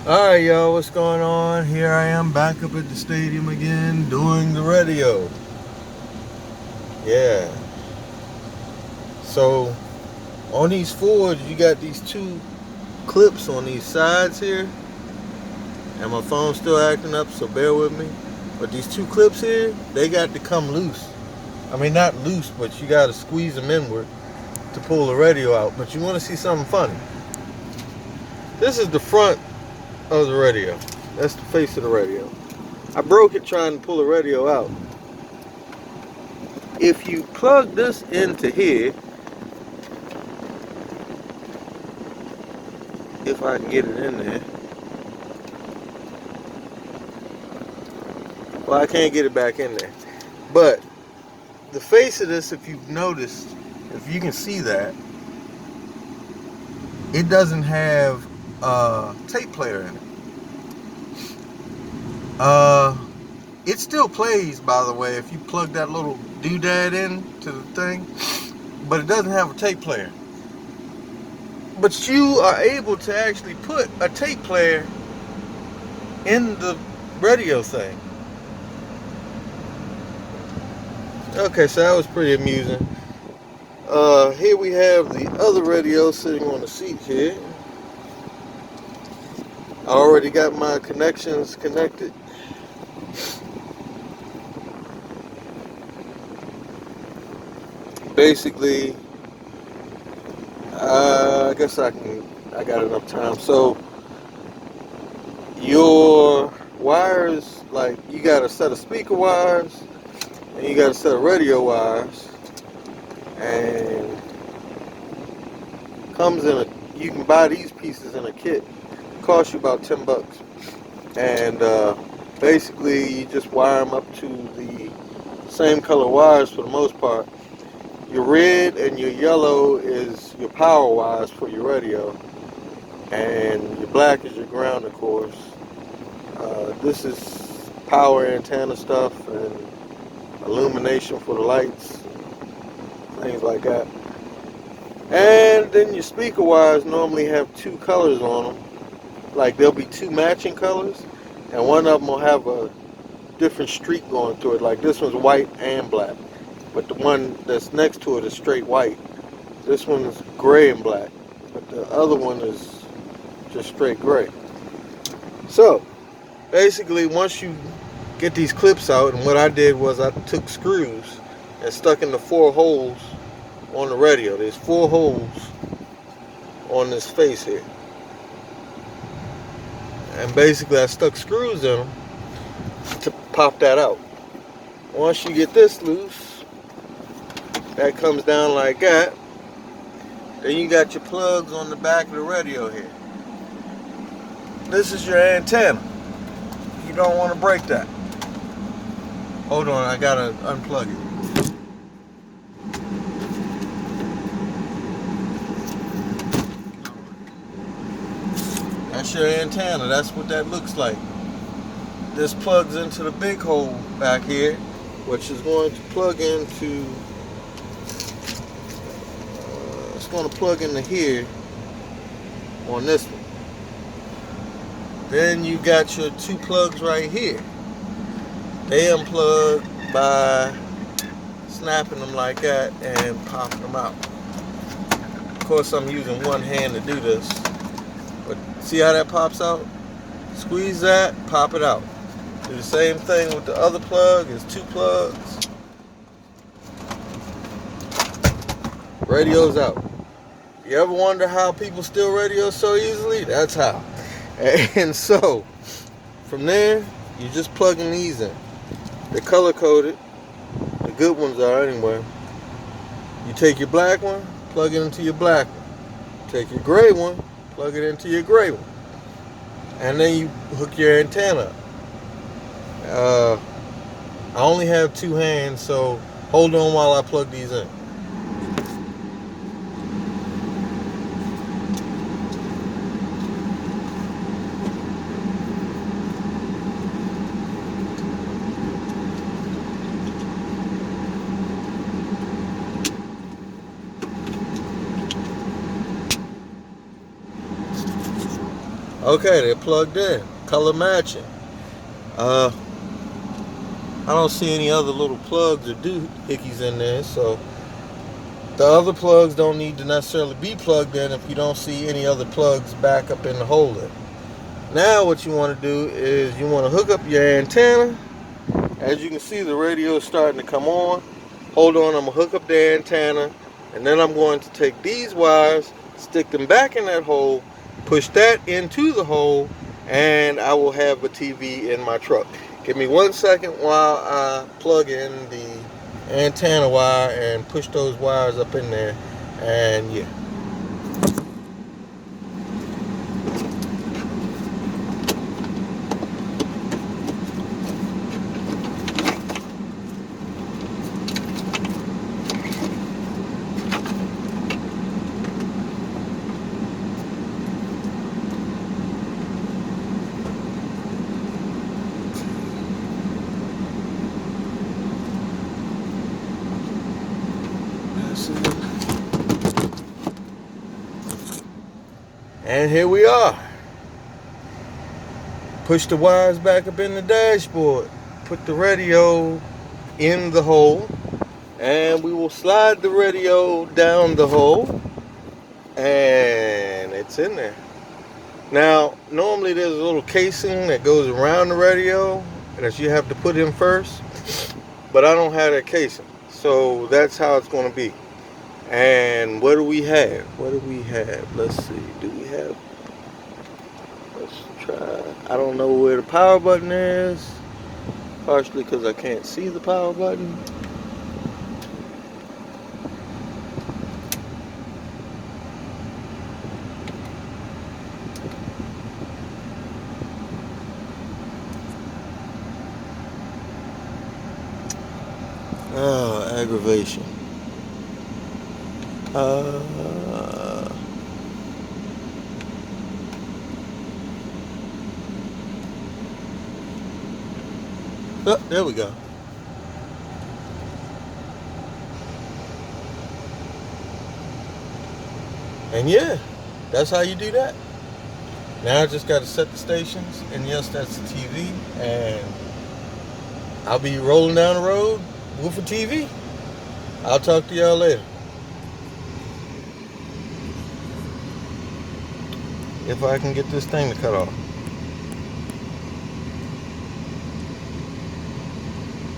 Alright, y'all, what's going on? Here I am back up at the stadium again doing the radio. Yeah. So, on these Fords, you got these two clips on these sides here. And my phone's still acting up, so bear with me. But these two clips here, they got to come loose. I mean, not loose, but you got to squeeze them inward to pull the radio out. But you want to see something funny. This is the front of the radio. That's the face of the radio. I broke it trying to pull the radio out. If you plug this into here, if I can get it in there. Well, I can't get it back in there. But the face of this, if you've noticed, if you can see that, it doesn't have a tape player in it. It still plays, by the way, if you plug that little doodad in to the thing, but it doesn't have a tape player. But you are able to actually put a tape player in the radio thing. Okay, so that was pretty amusing. Here we have the other radio sitting on the seat here. I already got my connections connected. Basically, I guess I got enough time. So your wires, like you got a set of speaker wires and you got a set of radio wires, and comes in you can buy these pieces in a kit. It costs you about $10. And basically you just wire them up to the same color wires for the most part. Your red and your yellow is your power wires for your radio, and your black is your ground, of course. This is power antenna stuff and illumination for the lights, things like that. And then your speaker wires normally have two colors on them. Like there'll be two matching colors, and one of them will have a different streak going through it. Like this one's white and black, but the one that's next to it is straight white. This one is gray and black, but the other one is just straight gray. So basically, once you get these clips out, and what I did was I took screws and stuck in the 4 holes on the radio. There's 4 holes on this face here, and basically I stuck screws in them to pop that out. Once you get this loose, that comes down like that. Then you got your plugs on the back of the radio here. This is your antenna. You don't want to break that. Hold on, I gotta unplug it. That's your antenna. That's what that looks like. This plugs into the big hole back here, which is going to plug into, it's going to plug into here on this one. Then you got your 2 plugs right here. They unplug by snapping them like that and popping them out. Of course, I'm using one hand to do this, but see how that pops out? Squeeze that, pop it out. Do the same thing with the other plug. It's 2 plugs. Radio's out. You ever wonder how people steal radios so easily? That's how. And so, from there, you're just plugging these in. They're color coded. The good ones are anyway. You take your black one, plug it into your black one. Take your gray one, plug it into your gray one. And then you hook your antenna. I only have 2 hands, so hold on while I plug these in. Okay, they're plugged in, color matching. I don't see any other little plugs or doohickeys in there, so the other plugs don't need to necessarily be plugged in if you don't see any other plugs back up in the holder. Now what you want to do is you want to hook up your antenna. As you can see, the radio is starting to come on. Hold on, I'm going to hook up the antenna, and then I'm going to take these wires, stick them back in that hole, push that into the hole, and I will have a TV in my truck. Give me 1 second while I plug in the antenna wire and push those wires up in there, and yeah. And here we are. Push the wires back up in the dashboard. Put the radio in the hole. And we will slide the radio down the hole. And it's in there. Now, normally there's a little casing that goes around the radio that you have to put in first. But I don't have that casing. So that's how it's going to be. And what do we have? What do we have? Let's see. Do we have... Let's try. I don't know where the power button is. Partially because I can't see the power button. Oh, aggravation. Oh, there we go. And yeah, that's how you do that. Now I just got to set the stations, and yes, that's the TV, and I'll be rolling down the road with a TV. I'll talk to y'all later. If I can get this thing to cut off.